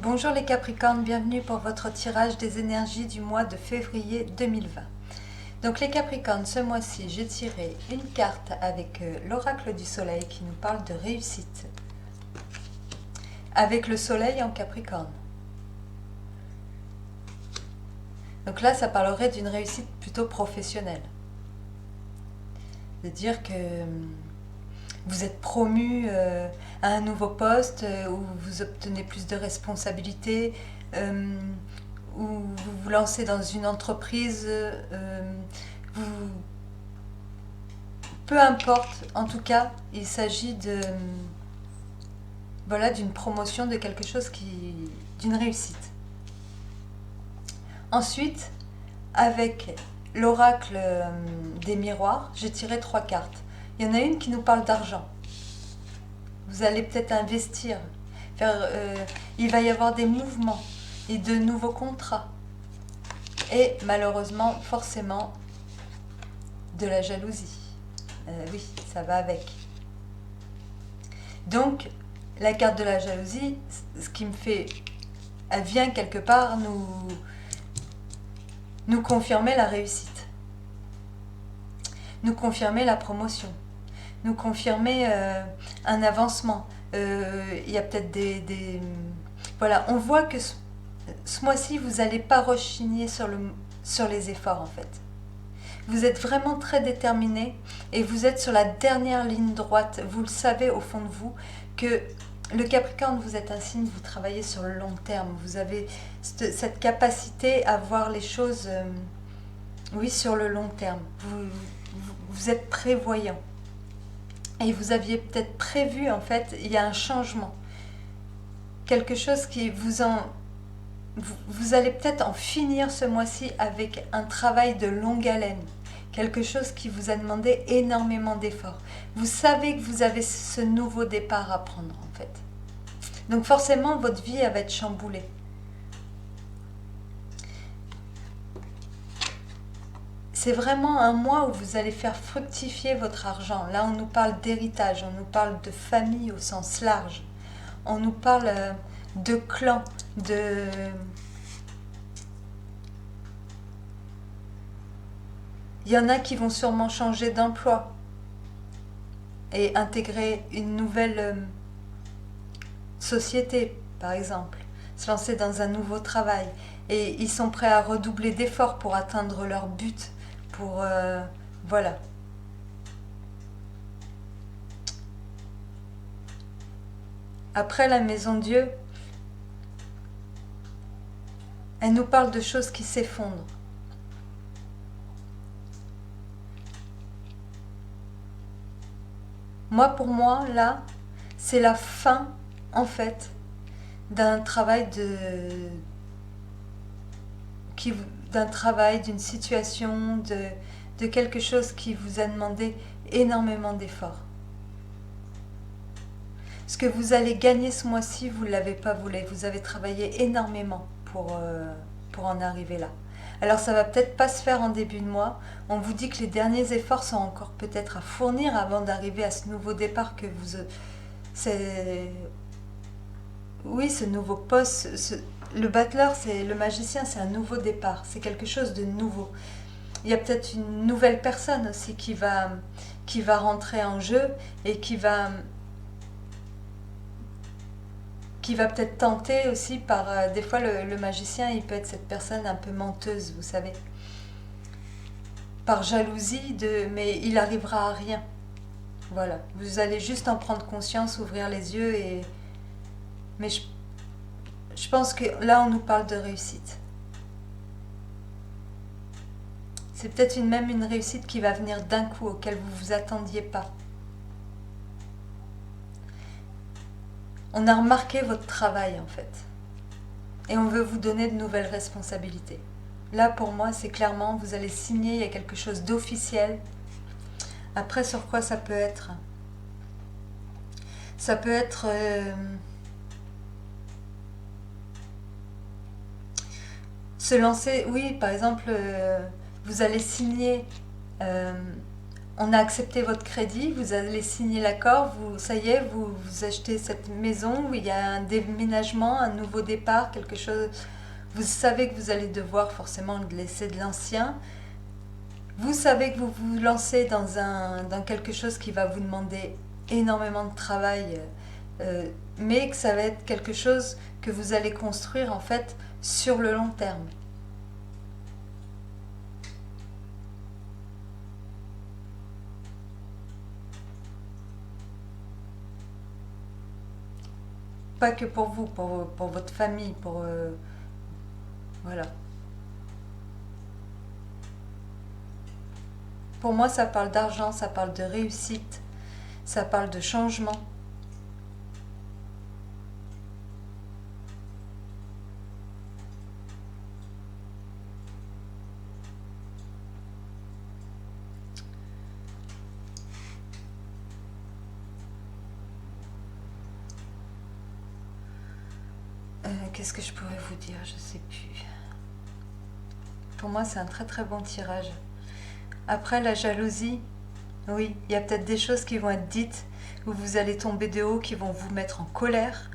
Bonjour les Capricornes, bienvenue pour votre tirage des énergies du mois de février 2020. Donc les Capricornes, ce mois-ci, j'ai tiré une carte avec l'oracle du soleil qui nous parle de réussite. Avec le soleil en Capricorne. Donc là, ça parlerait d'une réussite plutôt professionnelle. De dire que vous êtes promu à un nouveau poste où vous obtenez plus de responsabilités, où vous vous lancez dans une entreprise, peu importe, en tout cas, il s'agit d'une promotion de quelque chose d'une réussite. Ensuite, avec l'oracle des miroirs, j'ai tiré 3 cartes. Il y en a une qui nous parle d'argent. Vous allez peut-être investir. Il va y avoir des mouvements et de nouveaux contrats. Et malheureusement, forcément, de la jalousie. Oui, ça va avec. Donc, la carte de la jalousie, ce qui me fait... Elle vient quelque part nous confirmer la réussite. Nous confirmer la promotion. Nous confirmer un avancement. Il y a peut-être Voilà, on voit que ce mois-ci, vous n'allez pas rechigner sur les efforts en fait. Vous êtes vraiment très déterminé et vous êtes sur la dernière ligne droite. Vous le savez au fond de vous que le Capricorne, vous êtes un signe, vous travaillez sur le long terme. Vous avez cette capacité à voir les choses, oui, sur le long terme. Vous êtes prévoyant. Et vous aviez peut-être prévu, en fait, il y a un changement. Quelque chose qui vous allez peut-être en finir ce mois-ci avec un travail de longue haleine. Quelque chose qui vous a demandé énormément d'efforts. Vous savez que vous avez ce nouveau départ à prendre, en fait. Donc forcément, votre vie, elle va être chamboulée. C'est vraiment un mois où vous allez faire fructifier votre argent. Là, on nous parle d'héritage, on nous parle de famille au sens large. On nous parle de clan, Il y en a qui vont sûrement changer d'emploi et intégrer une nouvelle société, par exemple. Se lancer dans un nouveau travail. Et ils sont prêts à redoubler d'efforts pour atteindre leur but. Voilà. Après la maison Dieu, elle nous parle de choses qui s'effondrent. Pour moi, là, c'est la fin, en fait, d'un travail d'une situation, de quelque chose qui vous a demandé énormément d'efforts. Ce que vous allez gagner ce mois-ci, vous ne l'avez pas voulu. Vous avez travaillé énormément pour en arriver là. Alors ça va peut-être pas se faire en début de mois. On vous dit que les derniers efforts sont encore peut-être à fournir avant d'arriver à ce nouveau départ que vous... Oui, ce nouveau poste... Le battleur, le magicien, c'est un nouveau départ. C'est quelque chose de nouveau. Il y a peut-être une nouvelle personne aussi qui va rentrer en jeu et qui va peut-être tenter aussi par... des fois, le magicien, il peut être cette personne un peu menteuse, vous savez. Par jalousie, mais il arrivera à rien. Voilà. Vous allez juste en prendre conscience, ouvrir les yeux et... Mais je pense que là, on nous parle de réussite. C'est peut-être même une réussite qui va venir d'un coup, auquel vous ne vous attendiez pas. On a remarqué votre travail en fait. Et on veut vous donner de nouvelles responsabilités. Là pour moi c'est clairement, vous allez signer, il y a quelque chose d'officiel. Après sur quoi ça peut être? Ça peut être... se lancer, oui par exemple, vous allez signer on a accepté votre crédit, vous allez signer l'accord, ça y est, vous achetez cette maison où il y a un déménagement, un nouveau départ, quelque chose. Vous savez que vous allez devoir forcément laisser de l'ancien. Vous savez que vous vous lancez dans quelque chose qui va vous demander énormément de travail, mais que ça va être quelque chose que vous allez construire en fait sur le long terme. Pas que pour vous, pour votre famille, voilà. Pour moi, ça parle d'argent, ça parle de réussite, ça parle de changement. Qu'est-ce que je pourrais vous dire? Je sais plus. Pour moi, c'est un très très bon tirage. Après, la jalousie, oui, il y a peut-être des choses qui vont être dites où vous allez tomber de haut, qui vont vous mettre en colère.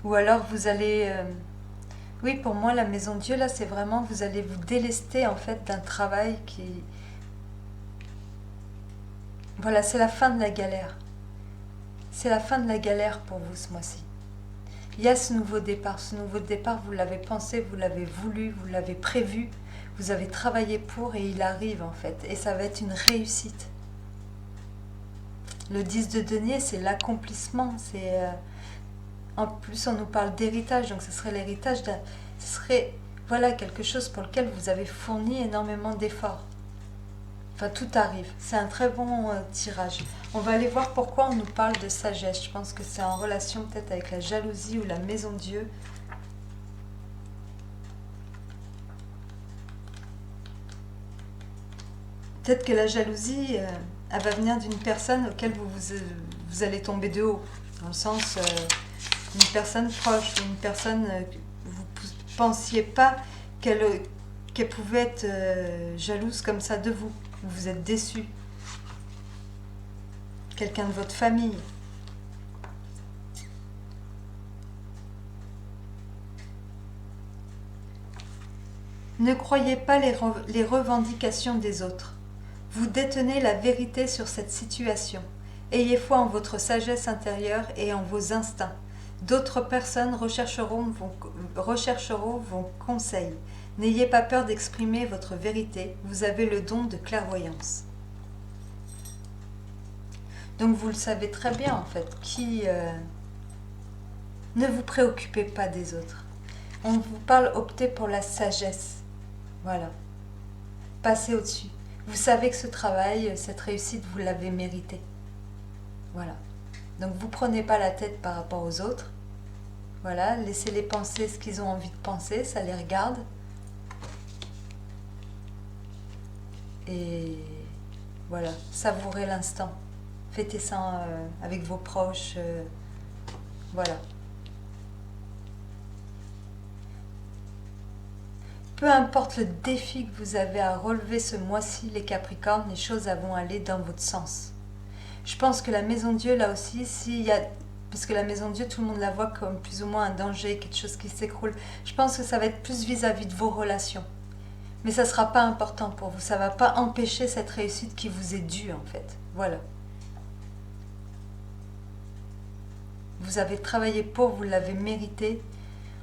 Ou alors vous allez... oui, pour moi, la maison de Dieu, là, c'est vraiment, vous allez vous délester en fait d'un travail qui... Voilà, c'est la fin de la galère. C'est la fin de la galère pour vous ce mois-ci. Il y a ce nouveau départ. Ce nouveau départ, vous l'avez pensé, vous l'avez voulu, vous l'avez prévu, vous avez travaillé pour et il arrive en fait. Et ça va être une réussite. Le 10 de denier, c'est l'accomplissement. En plus, on nous parle d'héritage, donc ce serait l'héritage ce serait voilà, quelque chose pour lequel vous avez fourni énormément d'efforts. Enfin, tout arrive. C'est un très bon tirage. On va aller voir pourquoi on nous parle de sagesse. Je pense que c'est en relation peut-être avec la jalousie ou la maison de Dieu. Peut-être que la jalousie, elle va venir d'une personne auquel vous allez tomber de haut. Dans le sens, une personne proche, une personne que vous ne pensiez pas qu'elle pouvait être jalouse comme ça de vous. Vous êtes déçu. Quelqu'un de votre famille. Ne croyez pas les revendications des autres. Vous détenez la vérité sur cette situation. Ayez foi en votre sagesse intérieure et en vos instincts. D'autres personnes rechercheront vos conseils. N'ayez pas peur d'exprimer votre vérité. Vous avez le don de clairvoyance. Donc vous le savez très bien en fait. Ne vous préoccupez pas des autres. On vous parle, optez pour la sagesse. Voilà. Passez au-dessus. Vous savez que ce travail, cette réussite, vous l'avez mérité. Voilà. Donc vous prenez pas la tête par rapport aux autres. Voilà, laissez-les penser ce qu'ils ont envie de penser, ça les regarde. Et voilà, savourez l'instant. Fêtez ça avec vos proches. Voilà. Peu importe le défi que vous avez à relever ce mois-ci, les Capricornes, les choses vont aller dans votre sens. Je pense que la maison de Dieu, là aussi, parce que la maison de Dieu, tout le monde la voit comme plus ou moins un danger, quelque chose qui s'écroule. Je pense que ça va être plus vis-à-vis de vos relations. Mais ça ne sera pas important pour vous. Ça ne va pas empêcher cette réussite qui vous est due, en fait. Voilà. Vous avez travaillé pour, vous l'avez mérité.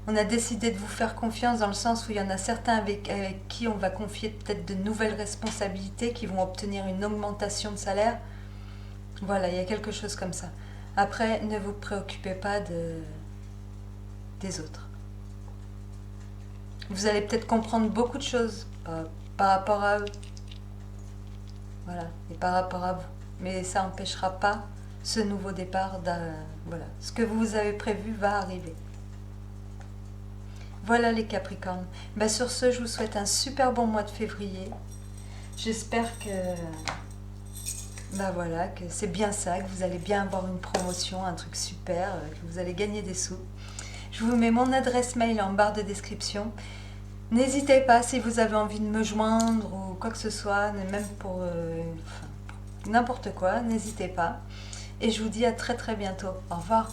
On a décidé de vous faire confiance dans le sens où il y en a certains avec qui on va confier peut-être de nouvelles responsabilités, qui vont obtenir une augmentation de salaire. Voilà, il y a quelque chose comme ça. Après, ne vous préoccupez pas des autres. Vous allez peut-être comprendre beaucoup de choses par rapport à eux. Voilà, et par rapport à vous. Mais ça n'empêchera pas ce nouveau départ. Voilà, ce que vous avez prévu va arriver. Voilà les Capricornes. Ben, sur ce, je vous souhaite un super bon mois de février. J'espère que... Ben voilà, que c'est bien ça, que vous allez bien avoir une promotion, un truc super, que vous allez gagner des sous. Je Je vous mets mon adresse mail en barre de description. N'hésitez pas si vous avez envie de me joindre ou quoi que ce soit, même pour n'importe quoi, n'hésitez pas. Et je vous dis à très très bientôt. Au revoir.